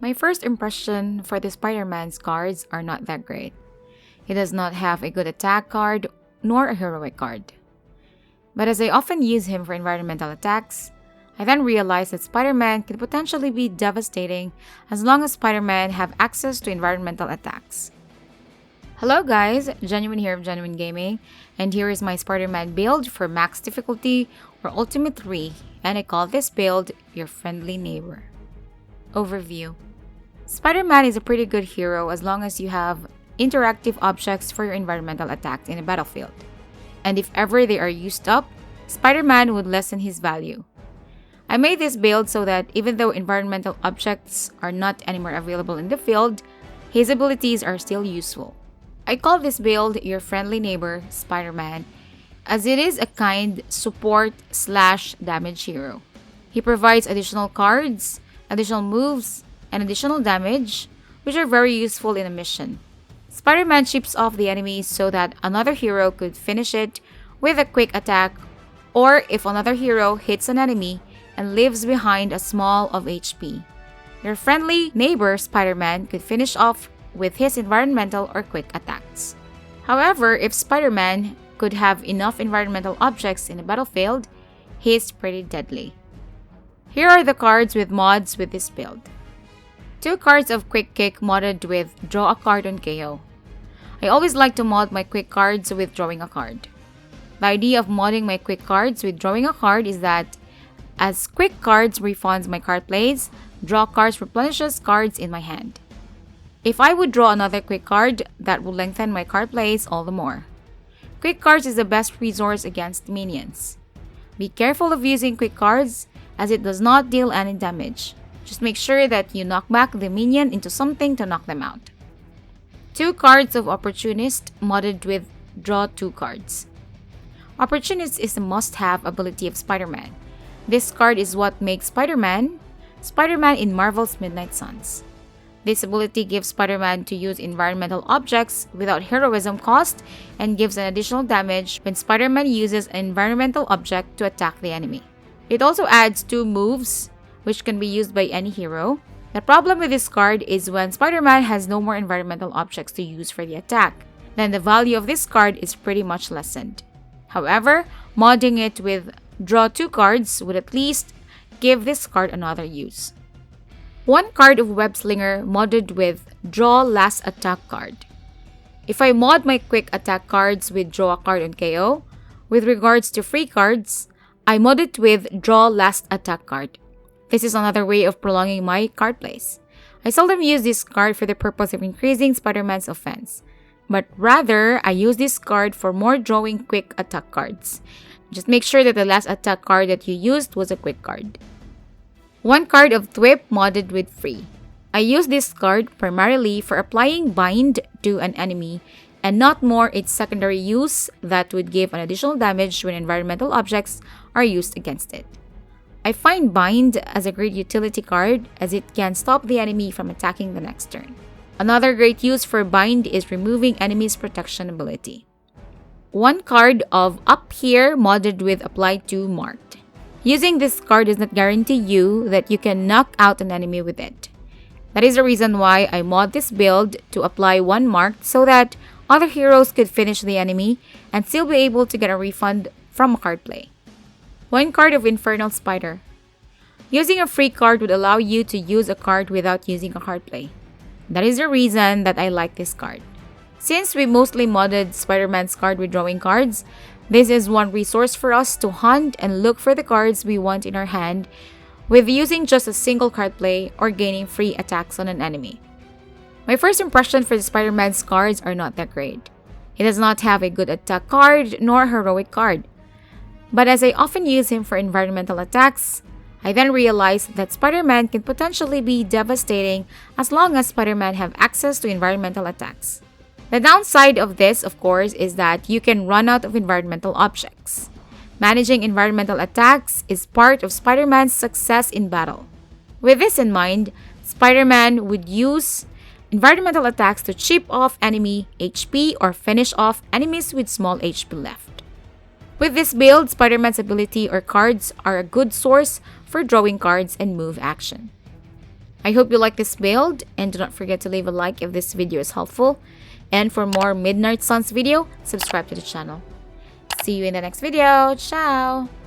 My first impression for the Spider-Man's cards are not that great. He does not have a good attack card nor a heroic card. But as I often use him for environmental attacks, I then realized that Spider-Man can potentially be devastating as long as Spider-Man have access to environmental attacks. Hello guys, Genuine here of Genuine Gaming, and here is my Spider-Man build for max difficulty or Ultimate 3, and I call this build your friendly neighbor. Overview. Spider-Man is a pretty good hero as long as you have interactive objects for your environmental attacks in a battlefield. And if ever they are used up, Spider-Man would lessen his value. I made this build so that even though environmental objects are not anymore available in the field, his abilities are still useful. I call this build your friendly neighbor, Spider-Man, as it is a kind support/damage hero. He provides additional cards, additional moves, and additional damage, which are very useful in a mission. Spider-Man chips off the enemy so that another hero could finish it with a quick attack, or if another hero hits an enemy and leaves behind a small of HP. Your friendly neighbor Spider-Man could finish off with his environmental or quick attacks. However, if Spider-Man could have enough environmental objects in a battlefield, he is pretty deadly. Here are the cards with mods with this build. 2 cards of Quick Kick modded with Draw a Card on KO. I always like to mod my quick cards with drawing a card. The idea of modding my quick cards with drawing a card is that as quick cards refunds my card plays, draw cards replenishes cards in my hand. If I would draw another quick card, that would lengthen my card plays all the more. Quick cards is the best resource against minions. Be careful of using quick cards as it does not deal any damage. Just make sure that you knock back the minion into something to knock them out. 2 cards of Opportunist modded with Draw 2 cards. Opportunist is a must-have ability of Spider-Man. This card is what makes Spider-Man in Marvel's Midnight Suns. This ability gives Spider-Man to use environmental objects without heroism cost and gives an additional damage when Spider-Man uses an environmental object to attack the enemy. It also adds 2 moves, which can be used by any hero. The problem with this card is when Spider-Man has no more environmental objects to use for the attack, then the value of this card is pretty much lessened. However, modding it with Draw 2 cards would at least give this card another use. 1 card of Webslinger modded with Draw Last Attack card. If I mod my quick attack cards with Draw a Card on KO, with regards to free cards, I mod it with Draw Last Attack card. This is another way of prolonging my card plays. I seldom use this card for the purpose of increasing Spider-Man's offense, but rather I use this card for more drawing quick attack cards. Just make sure that the last attack card that you used was a quick card. 1 card of Thwip modded with free. I use this card primarily for applying bind to an enemy and not more its secondary use that would give an additional damage when environmental objects are used against it. I find bind as a great utility card as it can stop the enemy from attacking the next turn. Another great use for bind is removing enemy's protection ability. 1 card of Up Here modded with Apply to marked. Using this card does not guarantee you that you can knock out an enemy with it. That is the reason why I mod this build to apply 1 marked so that other heroes could finish the enemy and still be able to get a refund from a card play. 1 card of Infernal Spider. Using a free card would allow you to use a card without using a card play. That is the reason that I like this card. Since we mostly modded Spider-Man's card with drawing cards, this is one resource for us to hunt and look for the cards we want in our hand with using just a single card play or gaining free attacks on an enemy. My first impression for the Spider-Man's cards are not that great. He does not have a good attack card nor a heroic card. But as I often use him for environmental attacks, I then realized that Spider-Man can potentially be devastating as long as Spider-Man have access to environmental attacks. The downside of this, of course, is that you can run out of environmental objects. Managing environmental attacks is part of Spider-Man's success in battle. With this in mind, Spider-Man would use environmental attacks to chip off enemy HP or finish off enemies with small HP left. With this build, Spider-Man's ability or cards are a good source for drawing cards and move action. I hope you like this build, and do not forget to leave a like if this video is helpful. And for more Midnight Suns video, subscribe to the channel. See you in the next video. Ciao!